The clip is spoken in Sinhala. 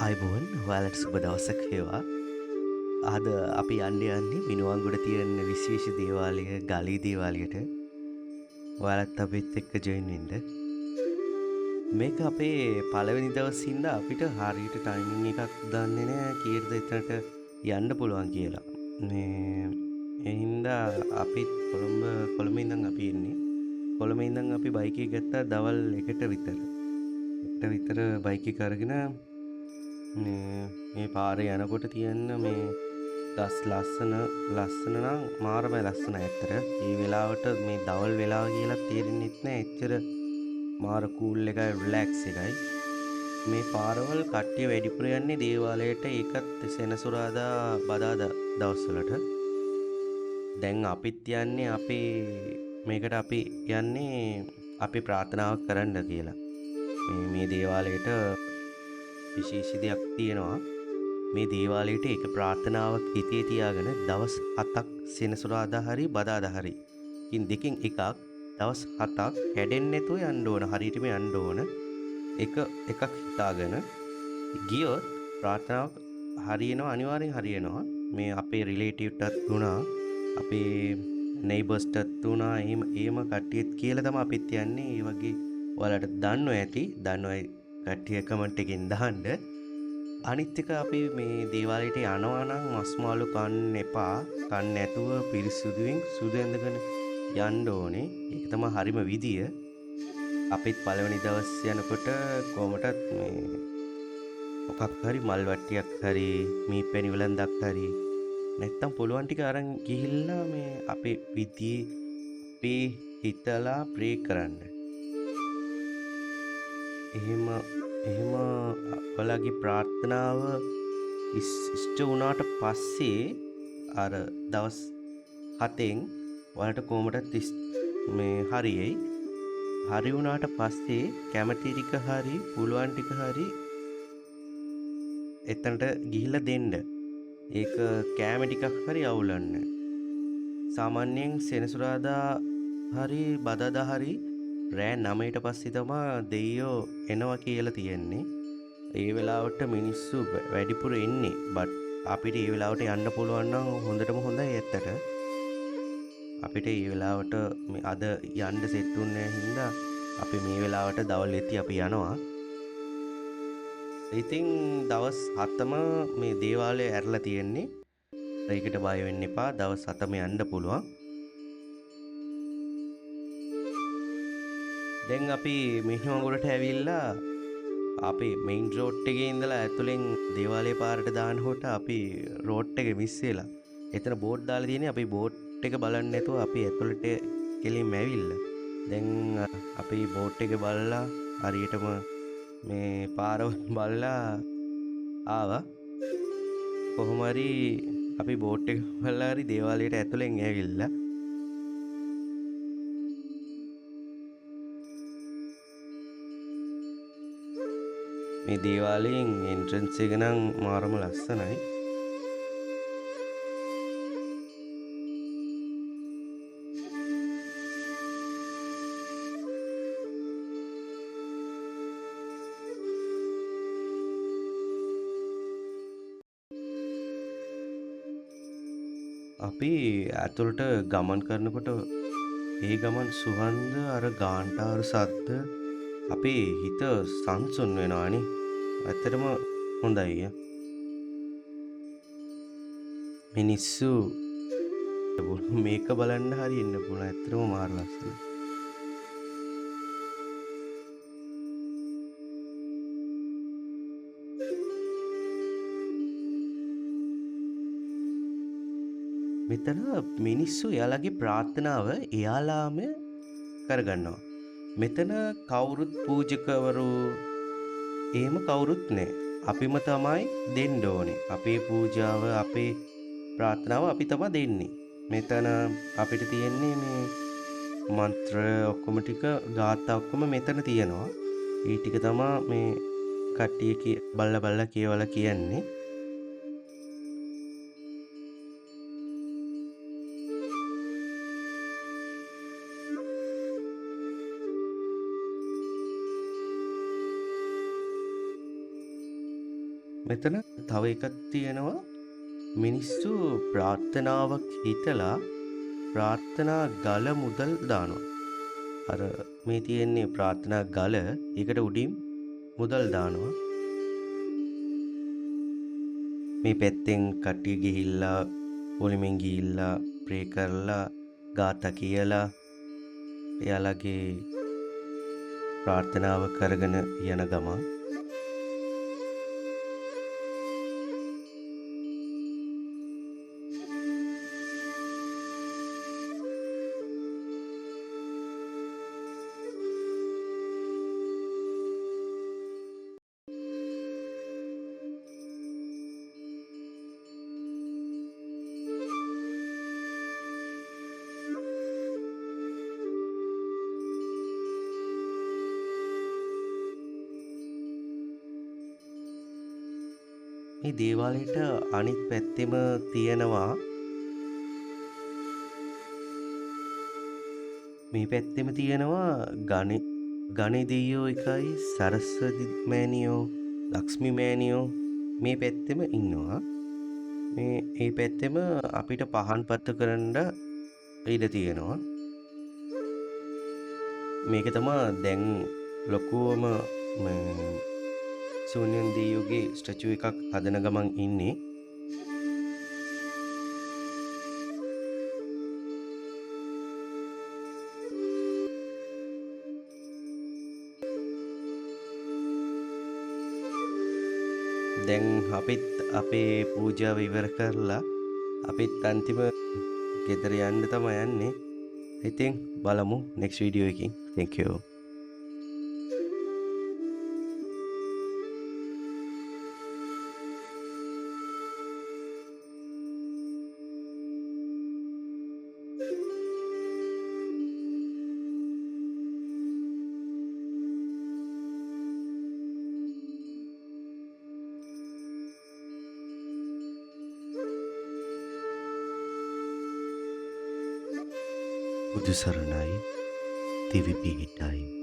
අයිබෝන් ඔයාලට සුබ දවසක් වේවා. අද අපි යන්නේ මිනුවන්ගොඩ තියෙන විශේෂ දේවාලය ගලී දේවාලයට. ඔයාලත් අපිත් එක්ක ජොයින් වෙන්න. මේක අපේ පළවෙනි දවසේ ඉඳන් අපිට හරියට ටයිමින් එකක් දන්නේ නැහැ කීයටද එතනට යන්න පුළුවන් කියලා. මේ ඒ හින්දා අපිත් කොළඹ ඉඳන් අපි එන්නේ. කොළඹ ඉඳන් අපි බයික් එක ගත්තා දවල් 1ට විතර. 1ට විතර බයික් එක අරගෙන මේ පාරේ යනකොට තියෙන මේ ගස් ලස්සන නම් මාරම ලස්සන ඇත්තට. ඒ වෙලාවට මේ දවල් වෙලාව කියලා තේරෙන්නෙත් නෑ. එච්චර මාර කූල් එකයි රිලැක්ස් එකයි. මේ පාරවල් කට්ටිය වැඩිපුර යන්නේ දේවාලයට. ඒකත් සෙනසුරාදා බදාදා දවස්වලට. දැන් අපිත් යන්නේ අපි යන්නේ අපි ප්‍රාර්ථනාවක් කරන්න කියලා. මේ දේවාලයට විශේෂ දෙයක් තියෙනවා. මේ දේවාලයට එක ප්‍රාර්ථනාවක් හිතේ තියාගෙන දවස් 7ක් සෙනසුරාදා හරි බදාදා හරි කින් දෙකෙන් එකක් දවස් 7ක් කැඩෙන්නේ නැතුව යන්න ඕන. හරියටම යන්න ඕන. එකක් හිතාගෙන ගියොත් ප්‍රාර්ථනාවක් හරියනවා, අනිවාර්යෙන් හරියනවා. මේ අපේ රිලේටිව්ටත් වුණා, අපේ නෙයිබර්ස්ටත් වුණා. එහෙම කට්ටියත් කියලා තමයි අපිත් යන්නේ. ඒ වගේ ඔයාලට දන්නව කට්ටිය කමෙන්ට් එකෙන් දාන්න. අනිත් එක අපි මේ දේවාලයට යනවා නම් මස් මාළු කන්න එපා. කන්න නැතුව පිරිසුදුවෙන් සුදු ඇඳගෙන යන්න ඕනේ. ඒක තමයි හරිම විදිය. අපිත් පළවෙනි දවස් යනකොට කොහමටත් මේ මොකක් හරි මල් වට්ටියක් හරි මීපැණි වලන්දක් හරි නැත්තම් පුළුවන් ටික අරන් ගිහිල්ලා මේ අපේ විදියේ අපේ හිතලා ප්‍රේ කරන්න. එහෙම ඔයාලගේ ප්‍රාර්ථනාව ඉෂ්ට වුණාට පස්සේ අර දවස් 7න් ඔයාලට කොහොමදත් මේ හරියයි. හරි වුණාට පස්සේ කැමැති ටික හරි පුළුවන් ටික හරි එතනට ගිහිල්ලා දෙන්න. ඒක කෑම ටිකක් හරි අවුලන්න. සාමාන්‍යයෙන් සෙනසුරාදා හරි බදාදා හරි රෑ 9ට පස්සේ තමයි දෙයියෝ එනවා කියලා තියෙන්නේ. ඒ වෙලාවට මිනිස්සු වැඩිපුර එන්නේ. බට් අපිට ඒ වෙලාවට යන්න පුළුවන් නම් හොඳටම හොඳයි ඇත්තට. අපිට ඒ වෙලාවට අද යන්න සෙට් වුණේ නැහැ හින්දා අපි මේ වෙලාවට දවල් වෙති අපි යනවා. ඉතින් දවස් 7ම මේ දේවාලය ඇරලා තියෙන්නේ. ඒකට බය වෙන්න එපා. දවස් 7ම යන්න පුළුවන්. දැන් අපි මිහිමඟුරට ඇවිල්ලා අපි මෙයින් රෝඩ් එකේ ඉඳලා ඇතුලෙන් දේවාලේ පාරට දානකොට අපි රෝඩ් එක මිස් වෙලා. එතන බෝඩ් දාලා තියෙන්නේ. අපි බෝඩ් එක බලන්නේ නැතුව අපි ඇතුලට කෙලින්ම ඇවිල්ලා. දැන් අපි බෝඩ් එක බලලා හරියටම මේ පාරවල් බලලා ආවා. කොහොම හරි අපි බෝඩ් එක බලලා හරි දේවාලයට ඇතුලෙන් ඇවිල්ලා. මේ දේවාලයෙන් එන්ට්‍රන්ස් එක නම් මාරම ලස්සනයි. අපි ඇතුළට ගමන් කරනකොට ඒ ගමන් සුවඳ අර ගාන්ටාර සද්ද අපේ හිත සංසුන් වෙනවානේ. ඇත්තටම හොඳයි. මිනිස්සු මේක බලන්න හරි ඉන්න පුළුවන්. ඇත්තටම මාර ලස්සනයි. මෙතන මිනිස්සු එයාලගේ ප්‍රාර්ථනාව එයාලාම කරගන්නවා. මෙතන කවුරුත් පූජකවරු එහෙම කවුරුත් නැහැ. අපිම තමයි දෙන්න ඕනේ. අපේ පූජාව, අපේ ප්‍රාර්ථනාව අපි තමයි දෙන්නේ. මෙතන අපිට තියෙන්නේ මේ මන්ත්‍ර ඔක්කොම ටික ගාථා ඔක්කොම මෙතන තියෙනවා. ඒ ටික තමයි මේ කට්ටිය බල්ලා කියවලා කියන්නේ. මෙතන තව එකක් තියෙනවා මිනිස්සු ප්‍රාර්ථනාවක් හිතලා ප්‍රාර්ථනා ගල මුදල් දානවා. අර මේ තියෙන්නේ ප්‍රාර්ථනා ගල ඒකට උඩින් මුදල් දානවා. මේ පැත්තෙන් කට්ටිය ගිහිල්ලා පොලිමෙන් ගිහිල්ලා ප්‍රේ කරලා ගාථා කියලා එයාලගේ ප්‍රාර්ථනාව කරගෙන යන ගමන් මේ දේවාලයට අනිත් පැත්තෙම තියෙනවා මේ පැත්තෙම තියෙනවා ගණේ දෙයියෝ එකයි සරස්වති මෑණියෝ ලක්ෂ්මී මෑණියෝ මේ පැත්තෙම ඉන්නවා. මේ පැත්තෙම අපිට පහන් පත්තු කරන්න ඉඩ තියෙනවා. මේක තමයි දැන් ලොකුවම සූන්‍යන් දෙයියෝගේ ස්ටැචු එකක් හදන ගමන් ඉන්නේ. දැන් අපිත් අපේ පූජාව ඉවර කරලා අපිත් අන්තිම ගෙදර යන්න තමයි යන්නේ. ඉතින් බලමු next video එකකින්. Thank you. බුදු සරණයි දිවි පිහිටයි